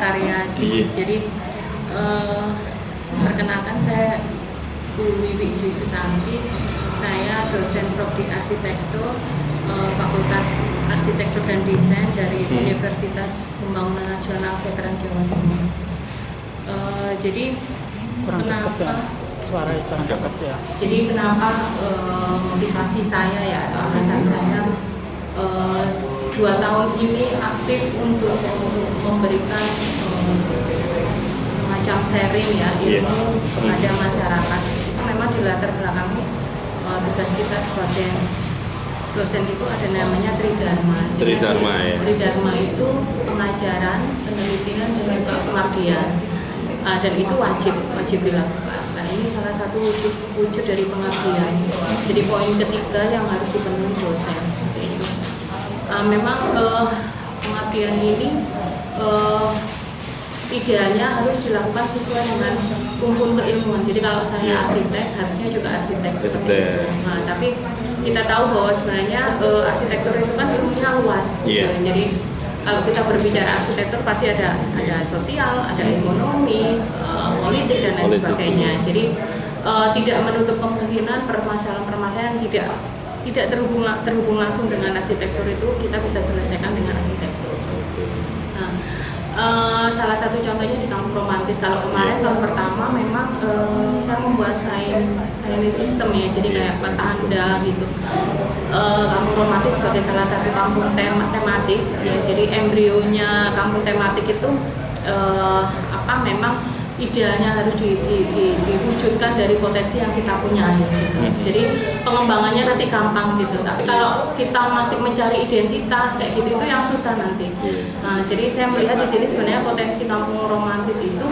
Karyadi. Jadi perkenalkan, saya Bu Wiwi Dwi Susanti. Saya dosen prodi arsitektur Fakultas Arsitektur dan Desain dari Universitas Pembangunan Nasional Veteran Jawa Timur. Jadi kenapa motivasi saya ya atau alasan saya 2 tahun ini aktif untuk memberikan semacam sharing ya ilmu kepada masyarakat. Itu memang di latar belakangnya tugas kita sebagai dosen itu ada namanya Tridharma. Tridharma ya. Tridharma itu pengajaran, penelitian dan juga pengabdian. Dan itu wajib dilakukan. Nah, ini salah satu wujud dari pengabdian. Jadi poin ketiga yang harus dipenuhi dosen seperti itu. Memang pengabdian ini idealnya harus dilakukan sesuai dengan rumpun keilmuan. Jadi kalau saya arsitek, harusnya juga arsitek. Nah, tapi kita tahu bahwa sebenarnya arsitektur itu kan ilmunya luas. Jadi kalau kita berbicara arsitektur pasti ada sosial, ada ekonomi, politik dan lain sebagainya. Jadi tidak menutup kemungkinan permasalahan-permasalahan yang tidak terhubung langsung dengan arsitektur itu kita bisa selesaikan dengan arsitektur. Salah satu contohnya di Kampung Romantis. Kalau kemarin tahun pertama memang saya membuat sign-in system ya, jadi kayak petanda gitu. Kampung Romantis sebagai salah satu kampung tematik ya, jadi embrionya kampung tematik itu memang idealnya harus diwujudkan dari potensi yang kita punya gitu. Jadi pengembangannya nanti gampang gitu. Tapi kalau kita masih mencari identitas kayak gitu itu yang susah nanti. Nah, jadi saya melihat di sini sebenarnya potensi Kampung Romantis itu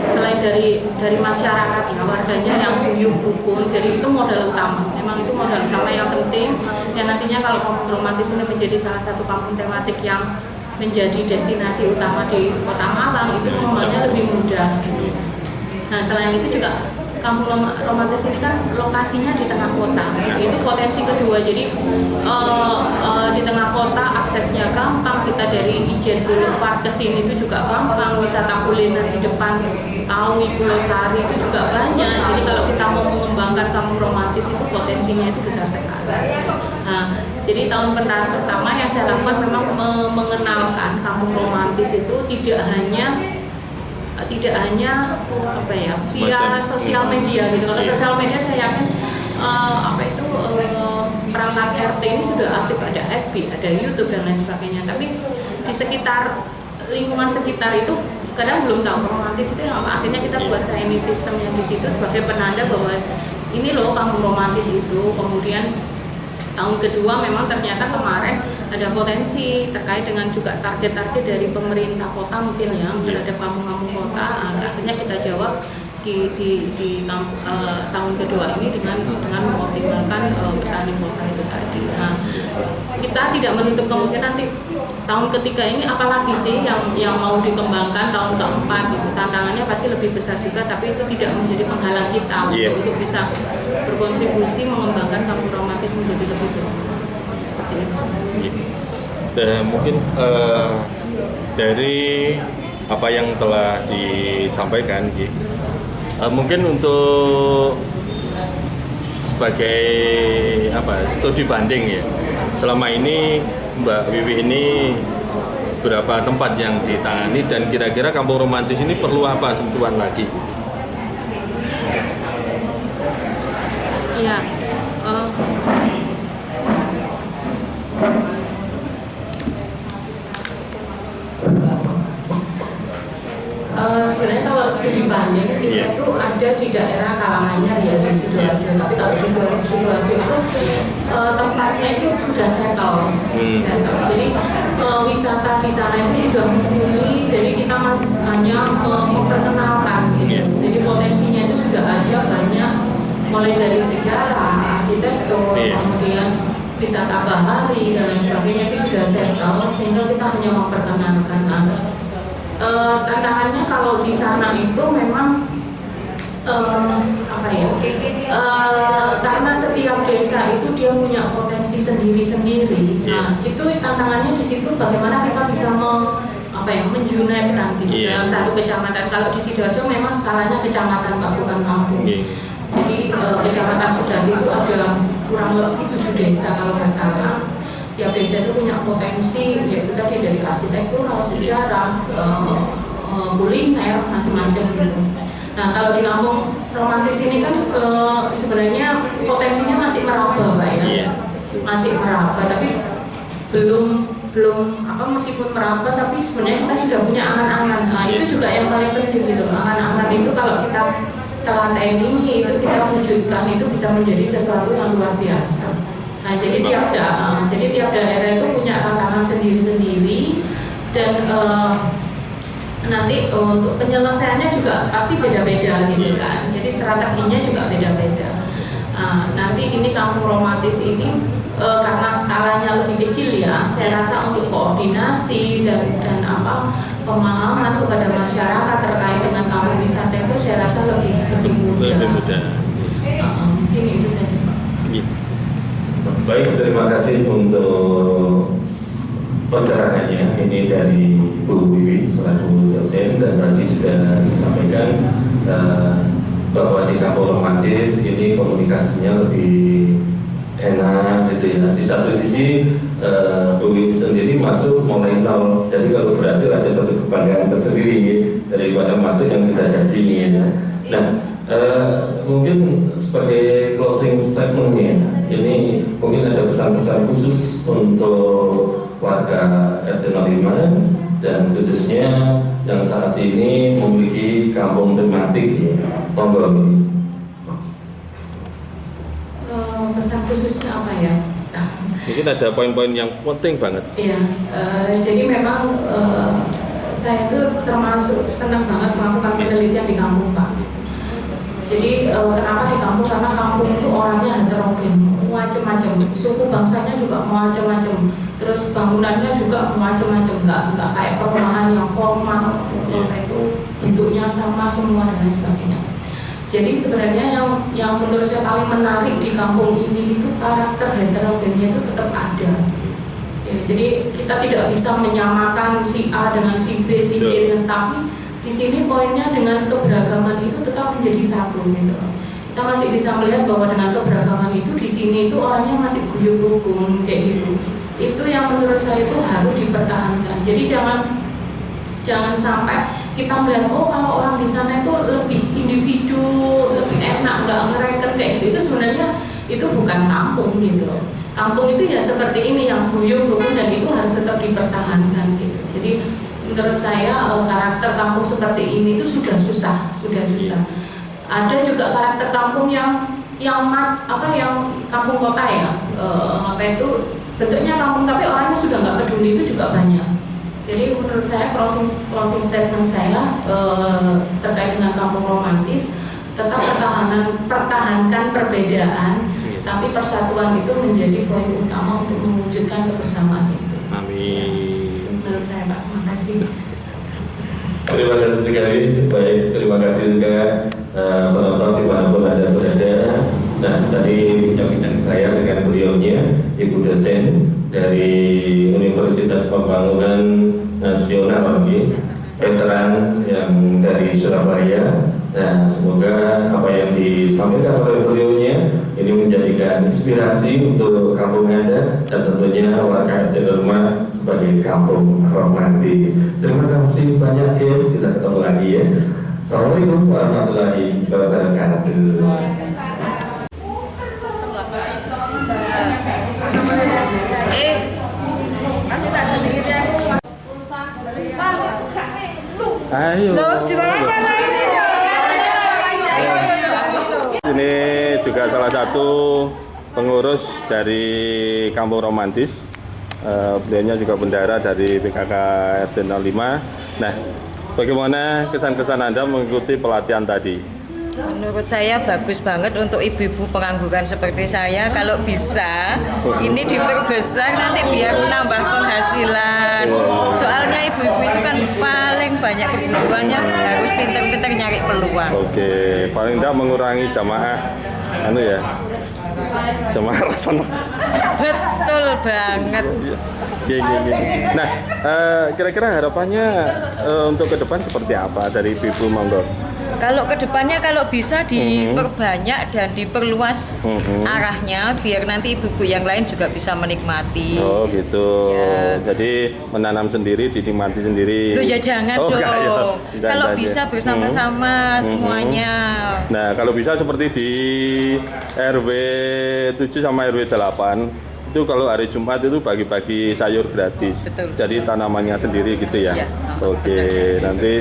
selain dari masyarakatnya, warganya yang guyup rukun. Jadi itu modal utama. Memang itu modal utama yang penting. Yang nantinya kalau Kampung Romantis ini menjadi salah satu kampung tematik yang menjadi destinasi utama di Kota Malang, itu pengembangannya lebih mudah. Nah, selain itu juga Kampung Romantis ini kan lokasinya di tengah kota. Itu potensi kedua. Jadi di tengah kota aksesnya gampang. Kita dari Ijen Boulevard ke sini itu juga gampang. Wisata kuliner di depan Kawi, Pulau Sari itu juga banyak. Jadi kalau kita mau mengembangkan Kampung Romantis itu potensinya itu besar sekali. Nah, jadi tahun pertama yang saya lakukan memang mengenalkan Kampung Romantis itu tidak hanya via sosial media gitu. Kalau sosial media saya yakin perangkat RT ini sudah aktif, ada FB, ada YouTube dan lain sebagainya. Tapi di sekitar lingkungan sekitar itu kadang belum tahu romantis itu apa. Akhirnya kita buat sign-in system yang di situ sebagai penanda bahwa ini loh Kampung Romantis itu. Kemudian tahun kedua memang ternyata kemarin ada potensi terkait dengan juga target-target dari pemerintah kota mungkin ya terhadap kampung-kampung kota. Akhirnya kita jawab di tahun kedua ini dengan mengoptimalkan petani kota itu tadi. Nah, kita tidak menutup kemungkinan nanti tahun ketiga ini apalagi sih yang mau dikembangkan tahun keempat gitu. Tantangannya pasti lebih besar juga, tapi itu tidak menjadi penghalang kita untuk bisa berkontribusi mengembangkan Kampung Romantis menjadi lebih besar. Seperti itu. Mungkin dari apa yang telah disampaikan, mungkin untuk sebagai studi banding ya, selama ini Mbak Wiwi ini berapa tempat yang ditangani dan kira-kira Kampung Romantis ini perlu apa sentuhan lagi? Iya. Sebenarnya kalau studi banding kita itu ada di daerah Karanganyar ya, di Sidoarjo. Tapi kalau di Sidoarjo itu tempatnya itu sudah settle. Jadi wisata di sana itu sudah mumpuni. Jadi kita hanya memperkenalkan gitu. Jadi potensinya itu sudah ada banyak, mulai dari sejarah, arsitektur, kemudian wisata bahari dan lain sebagainya itu sudah settle, sehingga kita hanya memperkenalkan. Tantangannya kalau di sana itu memang karena setiap desa itu dia punya potensi sendiri-sendiri. Nah, itu tantangannya di situ bagaimana kita bisa menjual diunetkan gitu dalam satu kecamatan. Kalau di Sidoarjo memang skalanya kecamatan Pak, bukan kampung. Jadi kecamatan Sudarti itu ada kurang lebih 7 desa kalau nggak salah. Tiap desa itu punya potensi, yaitu tadi dari arsitektur, sejarah, kuliner, macam-macam gitu. Nah kalau di kampung romantis ini kan sebenarnya potensinya masih meraba Pak ya, masih meraba, tapi belum meskipun meraba tapi sebenarnya kita sudah punya angan-angan. Nah itu juga yang paling penting gitu. Angan-angan itu kalau kita telaten itu kita wujudkan itu bisa menjadi sesuatu yang luar biasa. Nah jadi tiap daerah itu punya tantangan sendiri-sendiri dan nanti untuk penyelesaiannya juga pasti beda-beda gitu kan. Jadi strateginya juga beda-beda. Nanti ini kampung romantis ini karena skalanya lebih kecil ya, saya rasa untuk koordinasi dan pemahaman kepada masyarakat terkait dengan kampung wisata itu saya rasa lebih mudah. Mungkin itu saja Pak. Baik, terima kasih untuk pencerahannya. Ini dari Bu Wiwi selaku dosen, dan tadi sudah disampaikan bahwa di kampung romantis ini komunikasinya lebih enak gitu ya. Di satu sisi Bu Wiwi sendiri masuk mulai nol, jadi kalau berhasil ada satu kebanggaan tersendiri daripada masuk yang sudah jadi ya. Nah mungkin sebagai closing statementnya, ini mungkin ada pesan-pesan khusus untuk warga RT 05 dan khususnya yang saat ini memiliki kampung tematik ya. Monggo. Pesan khususnya apa ya? Mungkin ada poin-poin yang penting banget. Iya, jadi memang saya itu termasuk senang banget melakukan penelitian di kampung Pak. Jadi kenapa di kampung? Karena kampung itu orangnya heterogen, macam-macam, suku bangsanya juga macam-macam, terus bangunannya juga macam-macam, nggak kayak perumahan yang formal, itu bentuknya sama semua dan lain sebagainya. Jadi sebenarnya yang menurut saya paling menarik di kampung ini itu karakter heterogennya itu tetap ada. Ya, jadi kita tidak bisa menyamakan si A dengan si B, si C, tapi di sini poinnya dengan keberagaman itu tetap menjadi satu gitu. Kita masih bisa melihat bahwa dengan keberagaman itu di sini itu orangnya masih guyup rukun kayak gitu. Itu yang menurut saya itu harus dipertahankan. Jadi jangan sampai kita melihat kalau orang di sana itu lebih individu, lebih enak, nggak ngereken kayak gitu. Itu sebenarnya itu bukan kampung gitu. Kampung itu ya seperti ini yang guyup rukun dan itu harus tetap dipertahankan gitu. Jadi menurut saya karakter kampung seperti ini itu sudah susah. Ada juga karakter kampung yang kampung kota ya, itu bentuknya kampung tapi orangnya sudah nggak peduli, itu juga banyak. Jadi menurut saya closing statement saya terkait dengan kampung romantis, tetap pertahankan perbedaan, tapi persatuan itu menjadi poin utama untuk mewujudkan kebersamaan itu. Amin. Menurut saya Pak, terima kasih. Terima kasih sekali. Baik, terima kasih juga penonton dimanapun Anda berada. Nah, tadi bincang-bincang saya dengan beliaunya, Ibu dosen dari Universitas Pembangunan Nasional, veteran yang dari Surabaya. Nah, semoga apa yang disampaikan oleh beliaunya ini menjadikan inspirasi untuk kampung Anda dan tentunya warga RT 05 sebagai kampung romantis. Terima kasih banyak guys, kita ketemu lagi ya. Assalamualaikum warahmatullahi wabarakatuh. Ayo. Ini juga salah satu pengurus dari Kampung Romantis. Beliaunya juga bendahara dari PKK RT 05. Nah, bagaimana kesan-kesan Anda mengikuti pelatihan tadi? Menurut saya bagus banget untuk ibu-ibu pengangguran seperti saya. Kalau bisa ini diperbesar nanti biar menambah penghasilan. Soalnya ibu-ibu itu kan paling banyak kebutuhannya, harus pintar-pintar nyari peluang. Oke, paling tidak mengurangi jamaah sama rason-rason. Betul banget. Nah, kira-kira harapannya untuk ke depan seperti apa dari Ibu Monggo? Kalau kedepannya kalau bisa diperbanyak dan diperluas arahnya biar nanti ibu-ibu yang lain juga bisa menikmati. Oh gitu. Ya. Jadi menanam sendiri, dinikmati sendiri. Loh ya jangan Oh, dong. enggak, ya. Jangan Kalau saja. bisa bersama-sama semuanya. Nah, kalau bisa seperti di RW 7 sama RW 8 itu kalau hari Jumat itu bagi-bagi sayur gratis. Betul. Jadi tanamannya sendiri gitu ya. Ya. Oke, nanti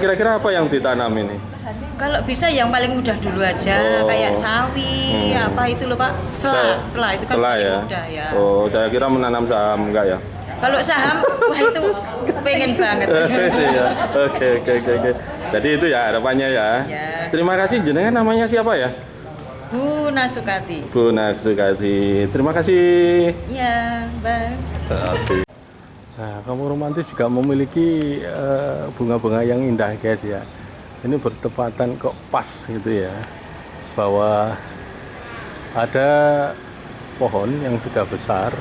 kira-kira apa yang ditanam ini? Kalau bisa yang paling mudah dulu aja Oh. kayak sawi apa itu loh Pak, sela itu kan Selah paling ya. mudah ya. Oh, saya kira menanam saham enggak ya? Kalau saham wah itu pengen banget. Iya. Oke. Jadi itu ya harapannya ya. Ya. Terima kasih. Jenengan namanya siapa ya? Bu Nasukati. Bu Naksukati. Terima kasih. Ya, Bang. Asik. Nah, kamu romantis juga memiliki bunga-bunga yang indah guys ya. Ini bertepatan kok pas gitu ya. Bahwa ada pohon yang sudah besar